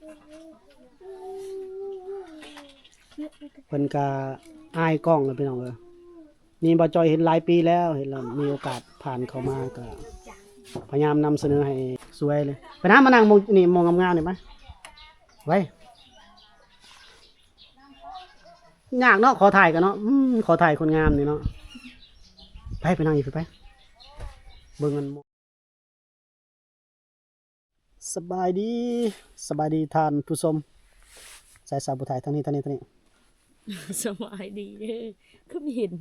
เพิ่นก็อายกล้องแล้วพี่น้องนี่บ่จอยเห็นหลายปีแล้วเห็นแล้วมีโอกาสผ่านเข้ามาก็พยายามนำเสนอให้สวยเลยไปน้ามานั่งมองนี่มองงามๆนี่มั้ยไว้ยากเนาะขอถ่ายกันเนาะขอถ่ายคนงามนี่เนาะไปนั่งอีกไปเบิ่งกันสบายดีท่านผู้ชมสายสาวผู้ถ่ายทางนี้สบายดีก็ไม่เห็น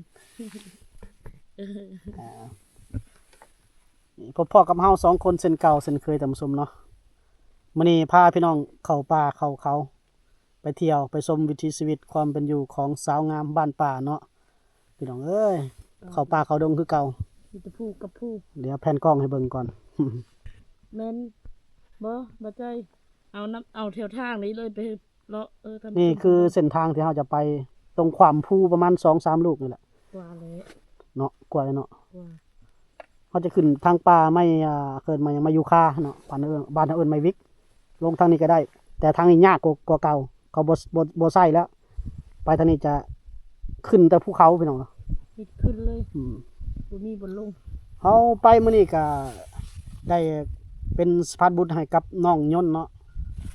พ่อกับเฮา2คนเส้นเก่าเส้นเคยท่านผู้ชมเนาะมื้อนี้พาพี่น้องเข้าป่าเข้าเขาไปเที่ยวไปชมวิถีชีวิตความเป็นอยู่ของสาวงามบ้านป่าเนาะพี่น้องเอ้ยเข้าป่าเข้าดงคือเก่ามีแต่ผู้กับผู้เดี๋ยวแผ่นกล้องให้เบิ่งก่อนแม่นบ่ใจเอาแถวทางนี้เลยไปเลาะนี่คือเส้นทางที่เราจะไปตรงความภูประมาณ 2-3 ลูกนี่แหละกว่าแล้วเนาะกว่าเลยเนาะเขาจะขึ้นทางป่าไม่เกิดมายังมายูคาเนาะบ้านเอิ้นไม่วิกลงทางนี้ก็ได้แต่ทางนี้ยากกว่าเก่าเขาบ่ใส่แล้วไปทางนี้จะขึ้นแต่ภูเขาพี่น้องมีขึ้นเลยบ่มีบนลงเฮาไปมื้อนี้ก็ได้เป็นสะพานบุญให้กับน้องยนต์เนาะ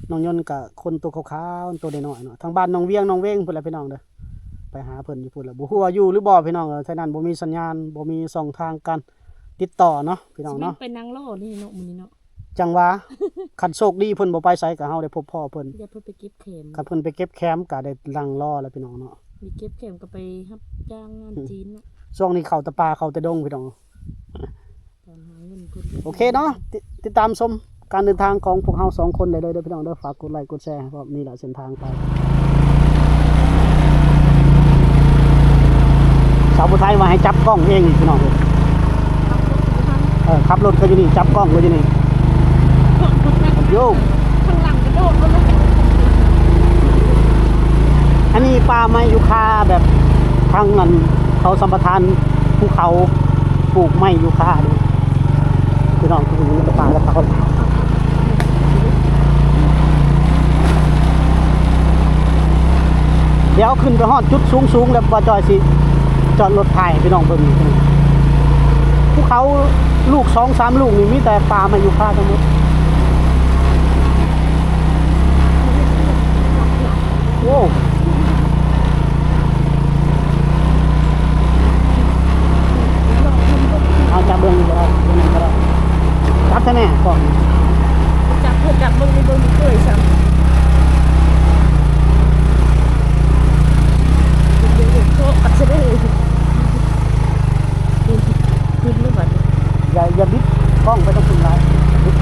น้องยนต์ก็คนตัวขาวๆตัวน้อยๆเนาะทางบ้านน้องเวียงพุ่นแหละพี่น้องเด้อไปหาเพิ่นอยู่พุ่นแหละบ่ฮู้ว่าอยู่หรือบ่พี่น้องฉะนั้นบ่มีสัญญาณบ่มีช่องทางการติดต่อเนาะพี่น้องเนาะไปนั่งรอนี่เนาะมื้อนี้เนาะจังว่าคันโชคดีเพิ่นบ่ไปไสก็เฮาได้พบพ่อเพิ่นอย่าเพิ่นไปเก็บแคมคันเพิ่นไปเก็บแคมก็ได้นั่งรอแล้วพี่น้องเนาะมีเก็บแคมก็ไปรับจ้างงานจีนเนาะช่วงนี้เข้าแต่ป่าเข้าแต่ดงพี่น้องตอนหาเงินเพิ่นโอเคเนาะติดตามชมการเดินทางของพวกเรา2คนได้เลยเด้อพี่น้องเด้อฝากกดไลค์กดแชร์เพราะนี่แหละเส้นทางไปสาวผู้ไทยมาให้จับกล้องเองพี่น้องขับรถก็อยู่นี่จับกล้องก็อยู่นี่โยข้างหลังกระโดดอันนี้ป่าไม้ยูคาแบบทางนั้นเขาสัมปทานภูเขาปลูกไม้ยูคาด้วยพี่น้องคือมีป่าแล้วเขาเดี๋ยวขึ้นไปฮอดจุดสูงๆแล้วบ่จอยสิจอดรถถ่ายพี่น้องเบิ่งภูเขาลูก 2-3 ลูกนี่มีแต่ป่าไม้ยูคาทั้งหมดโอ้เอาจับเบิ่งก็ได้จับแน่ก่อนจับเบิ่งในเบิ่งเคยซ้ำโตอัดซะได้ขึ้นหรือบัดอย่าบิดกล้องไปต้องขึ้นหลายบิด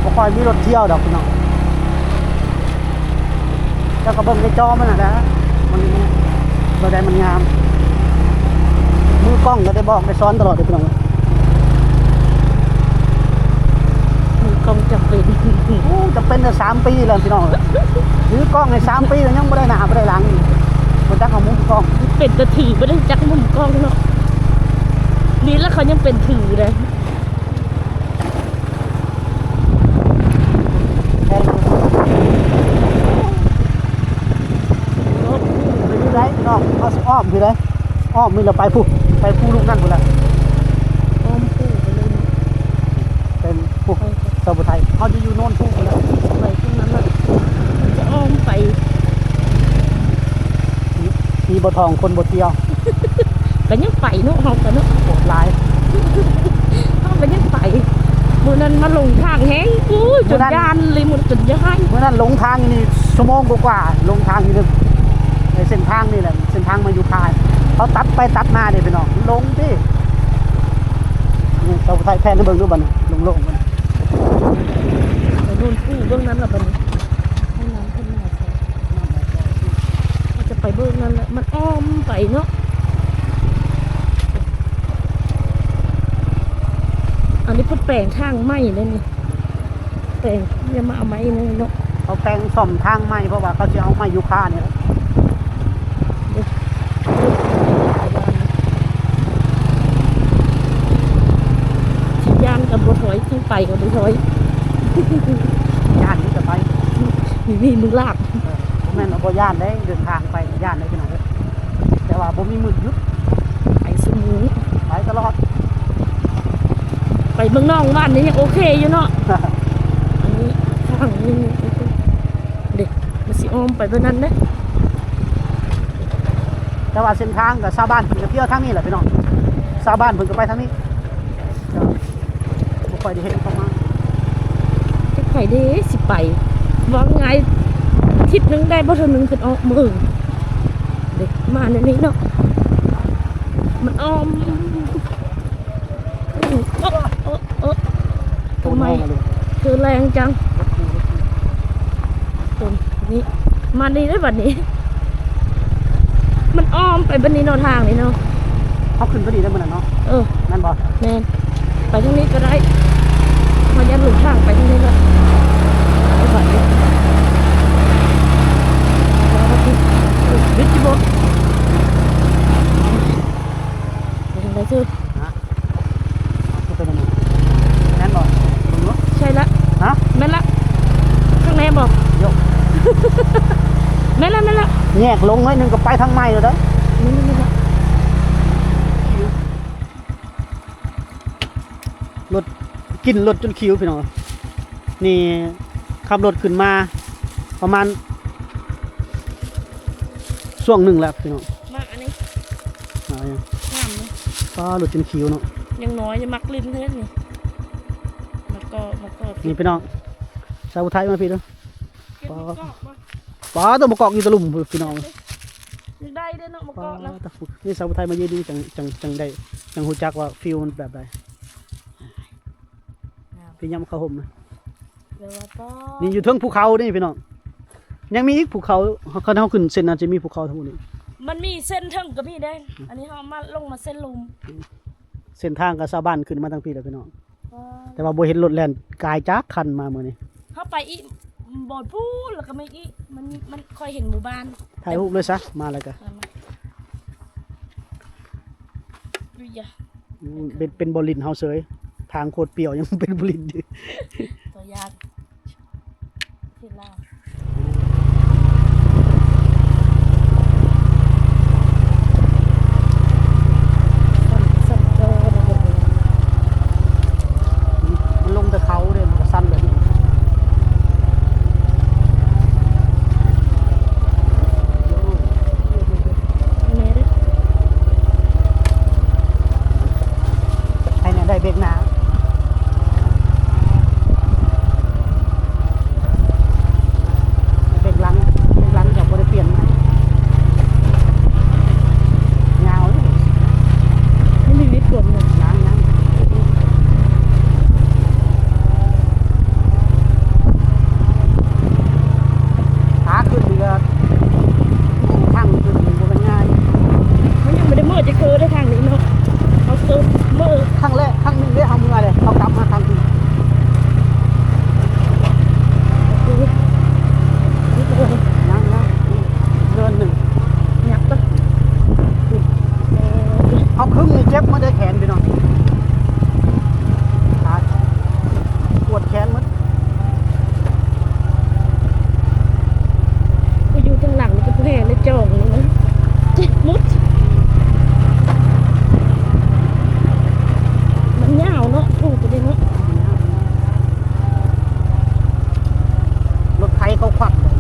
บ่ค่อยมีรถเที่ยวดอกพี่น้องแล้วก็เบิ่งในจอมันน่ะนะมันบ่ได้มันงามมือกล้องก็ได้บอกได้สอนตลอดเลยพี่น้องมือกล้องจำเป็นจะเป็นแต่3 ปีแล้วพี่น้องถือกล้องใน3 ปีแล้วยังบ่ได้หน้าบ่ได้หลังบ่จักเอามุมกล้องเป็นแต่ถือบ่ได้จักมุมกล้องเนาะนี่แล้วเขายังเป็นถือเลยไปที่ไหนพี่น้องเอาอ้อมพี่เลยอ้อมมีเราไปผู้ลูกนั่นพุ่นละอ้อมผู้ไปเลยเป็นผู้สาวไทยเขาจะอยู่โน่นผู้พุ่นละไปตรงนั้นน่ะจะอ้อมไปมีบ่ทองคนบ่เที่ยวก็ยังไปเนาะเฮาก็เนาะโหดหลายเฮาก็ยังไปมื้อนั้นมาลงทางแฮงจนยานเลยมื้อจนย้ายมื้อนั้นลงทางนี่ชั่วโมงกว่าลงทางอยู่ในเส้นทางนี่แหละเส้นทางมาอยู่คายเขาตัดไปตัดมาเนี่ยพี่น้องลงที่นี่เราไทยแพนให้เบิ่งดูบัดนี้ลงมันไปนู่นผู้เบื้องนั้นล่ะบัดนี้ให้น้ำขึ้นมาใส่มันจะไปเบื้องนั้นแหละมันอ้อมไปเนาะอันนี้เพิ่นแปลงทางไม้เลยนี่แปลงอย่ามาเอาไม้นี่เนาะเขาแปลงซ่อมทางใหม่เพราะว่าเขาจะเอาไม้ยูคาเนี่ย ทั้งไปกับบุซอย ย่านนี่จะไป นี่มึงลาก ผมแม่นเอาบ่ย่านได้เดินทางไปย่านได้พี่น้องเด้อแต่ว่าบ่มีมือหยุด ไปสมู ไปตลอด ไปเมืองนอกบ้านนี้ยังโอเคอยู่เนาะอันนี้ข้างนี้เด็กมาสิอ้อมไปเพื่อนั้นนะ แต่ว่าเส้นทางกับชาวบ้านเพิ่นก็เที่ยวทางนี้แหละพี่น้องชาวบ้านเพิ่นก็ไปทางนี้ก็บ่ค่อยได้เห็นเข้ามา จะไปเด้สิไปว่าไงทิศนึงได้บ่เท่านึงเป็นออกมือเด็กมาในนี้เนาะมันอ้อมทำไมเธอแรงจังตรงนี้มาดีได้บัดนี้ มันอ้อมไปบัดนี้เนาะทางนี้เนาะ เขาขึ้นพอดีได้มื้อนั้นเนาะ นั่นบ่ แม่นไปทางนี้ก็ได้มายันหลุมทางไปทางนี้ละไปไหววิจิโบไปทางไหนซื้อ ฮะเอาขึ้นไปนั่นนั่นบ่ตรงนู้น ใช่ละ ฮะ แม่นละข้างในบอก ยก แม่นละแม่นละ แยกลงหน่อยหนึงก็ไปทางใหม่แล้วเด้อ แม่นละ รถกินรถจนคิวพี่น้องนี่ขับรถขึ้นมาประมาณช่วงหนึ่งแล้วพี่น้อง มากอันนี้ มายัง งามเลย ก็รถจนคิวเนาะ ยังน้อยจะมักลิ้นเท่านี้มันก็ นี่พี่น้องชาวไทยมาพี่เด้อ เก็บมะกอกมา ป้าตัวมะกอกอยู่ตะลุ่มพี่น้อง ยังได้เด้อเนาะมะกอกนะ นี่ชาวไทยมาเยอะดีจังได้จังหูจักว่าฟิลมันแบบใดพี่ยำข้าวห่มนะ เดี๋ยวว่าป้อ นี่อยู่เทิงภูเขานี่พี่น้องยังมีอีกภูเขาเขาขึ้นเส้นนั้นจะมีภูเขาทั้งหมดนี้ มันมีเส้นเทิงกับพี่ได้อันนี้เขามาลงมาเส้นลุม เส้นทางกับชาวบ้านขึ้นมาทั้งพี่เลยพี่น้องแต่ว่าบ่เห็นรถแล่นกายจักคันมาเมื่อนี้ เข้าไปอีกโบดพูดแล้วก็ไม่อีกมันค่อยเห็นหมู่บ้าน ถ่ายรูปเลยซะมาแล้วก็ ดูอย่า เป็นบอลินเฮาเสยทางโคตรเปรี่ยวยังเป็นบอลินอยู่ ตัวยากที่ล่าสั่นเจอระเบิด มันลงแต่เขาเลยมันก็สั้นเลยนี่ แม่เด้อ ให้เนี่ยได้เบรกหนาเบรกหลังกับบริเปลี่ยนยาวเลย ไม่มีวิทย์กลมเลย ยางขาขึ้นนี่ก็ทางขึ้นนี่บ่เป็นง่าย มันยังไม่ได้เมื่อจะเจอได้ทางนี้เนาะเขาเจอเมื่อ ครั้งแรกครั้งหนึงได้ทำยังไงเลยเขากลับมาทางที่ ยังเดือนหนึ่ง ยักษ์ปะ เอาครึ่งนี่เจ็บมาได้แขนไปหน่อยขาปวดแขนมั้ง กูอยู่ข้างหลังนี่ก็แพ้และจองเลยนะเจ็บมุดมันยาวเนาะถูกไปเลยเนาะ รถไถเขาควักเลย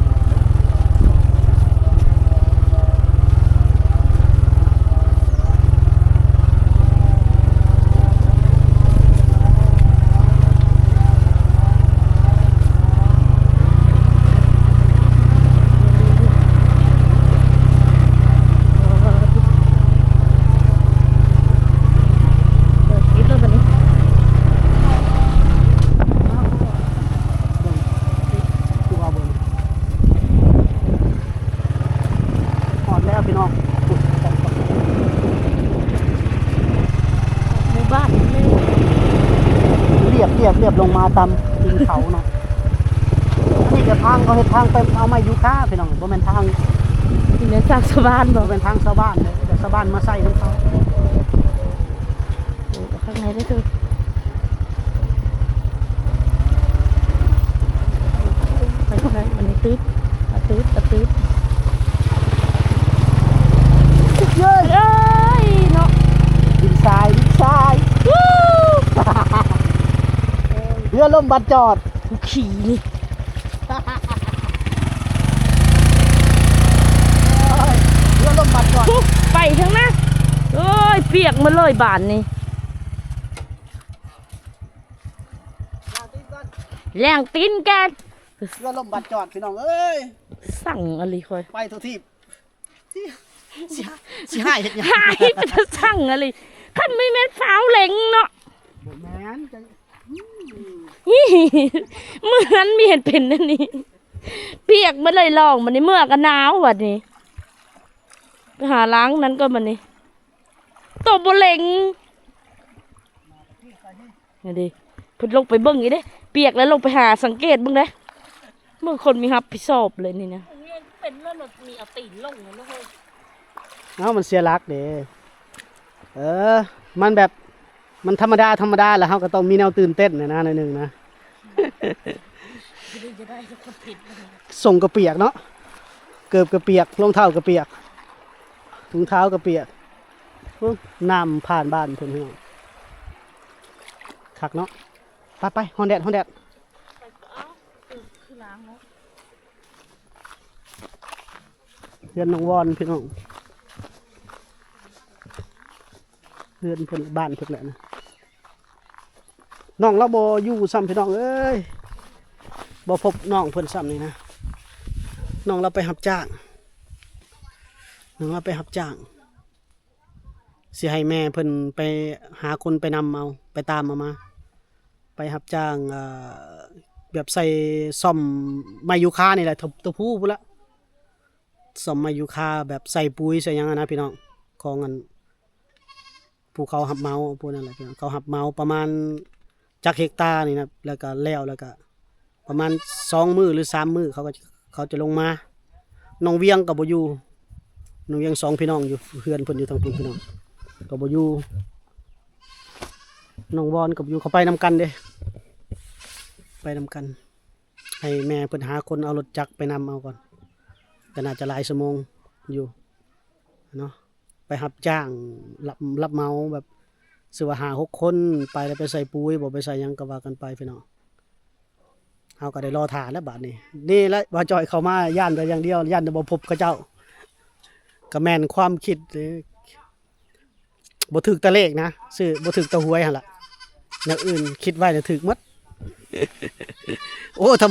คือว่าเบอร์หอดแล้วพี่น้อง หมู่บ้านนี่เลย เรียบลงมาตามตีนเขาเนาะอันนี้ก็ทางเขาเห็นทางไปเอาไม้ยูคาพี่น้องบ่แม่นทาง อยู่ในจากสะบานบ บ่ อก เป็นทางชาวบ้านเลยแต่ชาวบ้านมาใส่ของเขา ข้างในได้คือ รือล่มบัดจอด ขี่นี่ เรือล่มบัดจอด ไปทั้งนะเอ้ยเปียกมาเลยบานนี่แรงตีนแกน เรือล่มบัดจอดพี่น้องเอ้ย สั่งอะไรคอย ไปทุกทีสิหายเฮ็ดหยัง หายไปจะสั่งอะไรขั้นไม่แม่นสาวเหล็งเนาะ บ่แม่นจัง ฮี่เหมือนมีเห็นเป็นนั่นนี่เปียกมาเลยลองมันนี่เมื่อกันหนาววัดนี้ไปหาล้างนั้นก็มันนี่ตบบ่เหล็งนี่ดิเพิ่นลงไปเบิ่งอีเด้เปียกแล้วลงไปหาสังเกตเบิ่งเด้เมื่อคนมีรับผิดชอบเลยนี่นะเป็นเรื่องมีเอาตีนลงนะเฮ้ย เอามันเสียหลักเด้มันแบบมันธรรมดาแล้วเฮาก็ต้องมีแนวตื่นเต้นนะหน่อยหนึงนะ ส่งกระเปียกเนาะเกือบกระเปียกรองเท้ากระเปียกถุงเท้ากระเปียกน้ำผ่านบ้านเพิ่นพี่น้องคักเนาะไปฮอนแดดเพื่อนน้องวอนพี่น้องเพื่อนเพิ่นบ้านเพิ่นแหละนะน้องเราบ่อยู่ซ้ำพี่น้องเอ้ยบ่พบน้องเพิ่นซ้ำนี่นะน้องเราไปรับจ้างสิให้แม่เพิ่นไปหาคนไปนำเอาไปตามเอามาไปรับจ้างแบบใส่ซ่อมไม้ยูคานี่แหละตัวผู้พุ่นละซ่อมไม้ยูคาแบบใส่ปุ๋ยใส่หยังอะนะพี่น้องของอันภูเขาหับเมาพวกนั้นแหละพี่น้องเขาหับเมาประมาณจักเฮกตาร์นี่นะแล้วก็แล้วก็ประมาณ2 มื้อหรือ3 มื้อเขาจะลงมาน้องเวียงก็บ่อยู่น้องเวียง2พี่น้องอยู่เพื่อนเพิ่นอยู่ทางพุ่นพี่น้องก็บ่อยู่น้องวอนก็บ่อยู่เขาไปนำกันเด้ไปนำกันให้แม่เพิ่นหาคนเอารถจักรไปนำเอาก่อนก็น่าจะหลายชั่วโมงอยู่เนาะไปรับจ้างรับเมาแบบสิว่า5-6 คนไปแล้วไปใส่ปุ๋ยบ่ไปใส่หยังก็ว่ากันไปพี่น้องเฮาก็ได้รอท่าแล้วบัดนี้นี่แหละว่าจอยเข้ามาย่านแต่อย่างเดียวย่านบ่พบเขาเจ้าก็แม่นความคิดบ่ถึกตะเลขนะซื้อบ่ถึกตะหวยหั่นล่ะแนวอื่นคิดไว้น่ะถึกหมด โอ้ท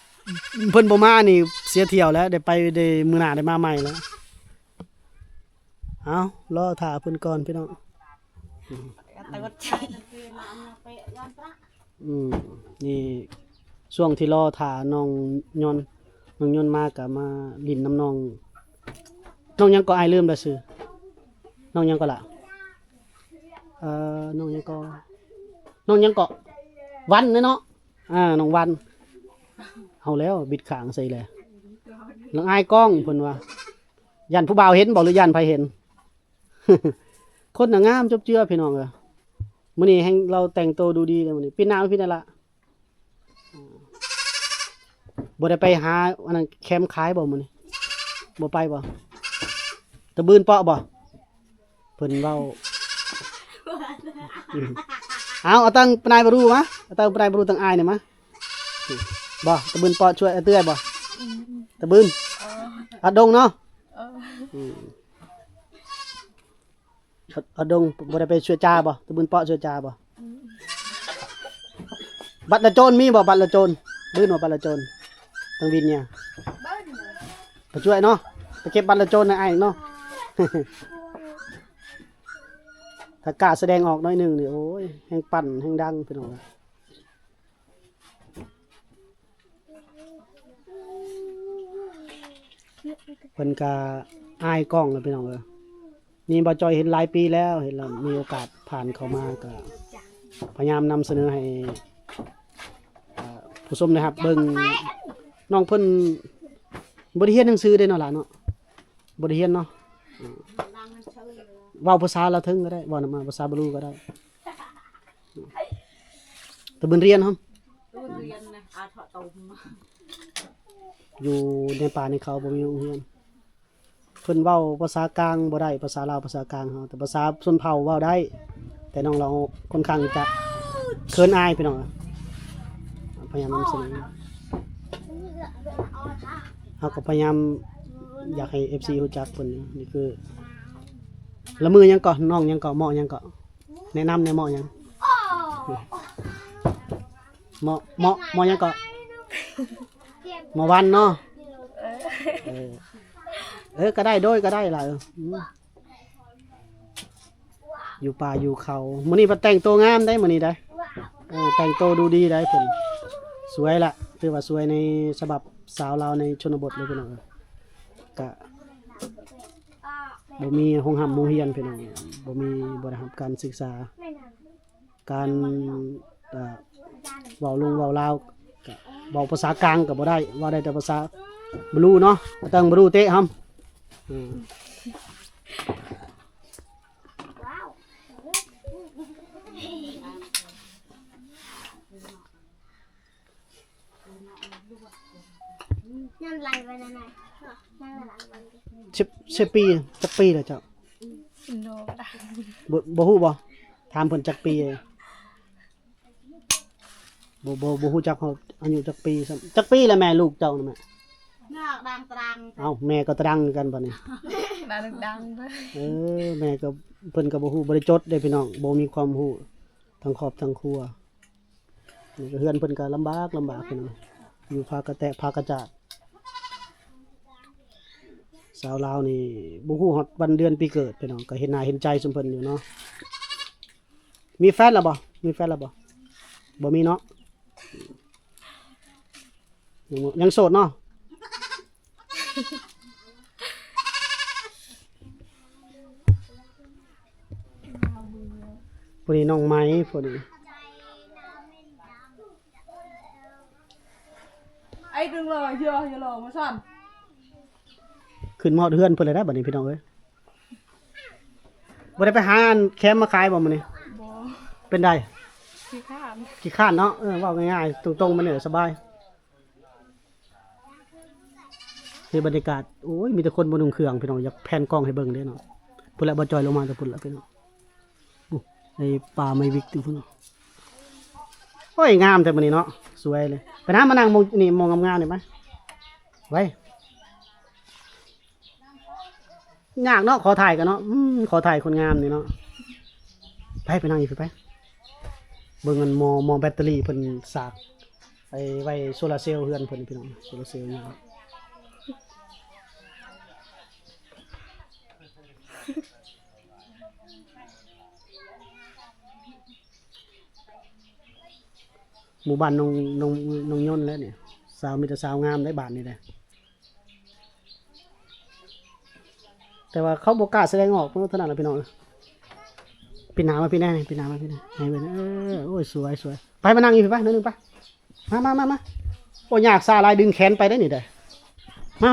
ำเพิ่นบ่มานี่เสียเที่ยวแล้วได้ไปได้มื้อหน้าได้มาใหม่แล้วเอารอท่าเพิ่นก่อนพี่น้องนี่ช่วงที่รอท่าน้องยนต์มาก็มาลิ้นน้ำน้องยังก็อายลืมแล้วซื่อน้องยังก็ล่ะน้องยังก็วันเนาะน้องวันเอาแล้วบิดขางใส่เลยน้องอายกล้องเพิ่นว่ายันผู้บ่าวเห็นบ่หรือยันไผเห็น คนน่ะงามจบเจือพี่น้องเอ้อมื้อนี้แฮงเราแต่งตัวดูดีเลยมื้อนี้ปีหน้าพี่นั่นล่ะบ่ได้ไปหาอันนั้นแคมป์ขายบ่มื้อนี้บ่ไปบ่ตะบืนเปาะบ่เพิ่นเว้าเอาตั้งปนายบรูมาเอาตั้งปนายบรูตั้งอายนี่มาบ่ตะบืนเปาะช่วยเตื้อยบ่ตะบืนอัดดงเนาะอัดดงบ่ได้ไปช่วยจ่าบ่ตะบืนเปาะช่วยจ่าบ่บัตรละโจรมีบ่บัตรละโจรดื้อบ่บัตรละโจรตั้งวินเนี่ยไปช่วยเนาะไปเก็บบัตรละโจรให้อ้ายเนาะ ถ้ากล้าแสดงออกน้อยหนึงนี่โอ้ยแห่งปั่นแห่งดังพี่น้องเพิ่นก็อายกล้องแล้วพี่น้องนี่บ่จอยเห็นหลายปีแล้วเห็นแล้วมีโอกาสผ่านเข้ามาก็พยายามนำเสนอให้ผู้ชมนะครับเบิ่งน้องเพิ่นบ่ได้เรียนหนังสือเด้เนาะล่ะเนาะบ่ได้เรียนเนาะเว้าภาษาลาวถึงก็ได้เว้านำมาภาษาบาลูก็ได้แต่บึนเรียนครับอยู่ในป่าในเขาบ่มีโรงเรียนเพิ่นเว้าภาษากลางบ่ได้ภาษาลาวภาษากลางเฮาแต่ภาษาชนเผ่าเว้าได้แต่น้องเราค่อนข้างจะเขินอายพี่น้อง พยายามนำเสนอเขาก็พยายามอยากให้ FC รู้จักเพิ่นอยู่นี่คือละมือยังก่อนน้องยังก่อนเหมาะยังก่อนแนะนำในเหมาะยังเหมาะยังก่อนเหมาะวันเนาะก็ได้โดยก็ได้ล่ะอยู่ป่าอยู่เขามื้อนี้มาแต่งตัวงามได้มื้อนี้ได้แต่งตัวดูดีได้เพิ่นสวยละถือว่าสวยในฉบับสาวลาวในชนบทเลยพี่น้องก็บ่มีโรงหำโรงเรียนพี่น้องบ่มีบ่ได้รับการศึกษาการเว้าลงเว้าลาวก็เว้าภาษากลางก็บ่ได้เว้าได้แต่ภาษาบลูเนาะต้องบลูเตะหำนั่นไรไปนั่นไงนั่นหลังวัน10 ปีจักปีแล้วเจ้าบ่ฮู้บ่ถามเพิ่นจักปีบ่ฮู้จักเขาอายุจักปีซ้ำจักปีแล้วแม่ลูกเจ้าน่ะแม่นอกดังตรังเอ้าแม่ก็ตรังกันบัดนี้ดังเด้อแม่ก็เพิ่นก็บ่ฮู้บ่ได้จดเด้พี่น้องบ่มีความรู้ทั้งครอบทั้งครัวนี่ก็เฮือนเพิ่นก็ลำบากพี่น้องอยู่พากระแตะพากระจาดสาวลาวนี่บ่ฮู้ฮอดวันเดือนปีเกิดพี่น้องก็เห็นหน้าเห็นใจซุมเพิ่นอยู่เนาะมีแฟนแล้วบ่บ่มีเนาะยังโสดเนาะพอดีน้องไม้พอดีไอ้ดึงเลยอย่าหลอกมาสั่นขึ้นมอดเฮือนเพิ่นเลยได้บัดนี้พี่น้องเอ้ยบ่ได้ไปหาอันแคมมาขายบ่มื้อนี้บ่เป็นได้ขี้ข้านเนาะเว้าง่ายๆตรงๆมันเนี่ยสบายนี่บรรยากาศโอ้ยมีแต่คนบ่นุ่งเครื่องพี่น้องอยากแพนกล้องให้เบิ่งเด้เนาะพุ่นละบ่จอยลงมาแต่พุ่นละพี่น้องไอ้ป่าไม้วิกติพุ่นโอ้ยงามแต่มื้อนี้เนาะสวยเลยไปหามานั่งมองนี่มองงามๆนี่มั้ยไว้ยากเนาะขอถ่ายกันเนาะขอถ่ายคนงามนี่เนาะไปนั่งอีกไปเบิ่งเงินมอแบตเตอรี่เพิ่นสากไว้โซลาร์เซลล์เฮือนเพิ่นพี่น้องโซลาร์เซลล์นี่หมู่บ้านน้องยนต์แล้วเนี่ยสาวมีแต่สาวงามได้บ้านนี่แหละแต่ว่าเขาบ่กล้าแสดงออกเท่านั้นล่ะพี่น้องปีหน้ามาพี่แน่ปีหน้ามาพี่แน่ให้เบิ่งโอ้ยสวยไปมานั่งอีกไปนึงไปมาโอ้ยากซาลายดึงแขนไปได้นี่ได้มา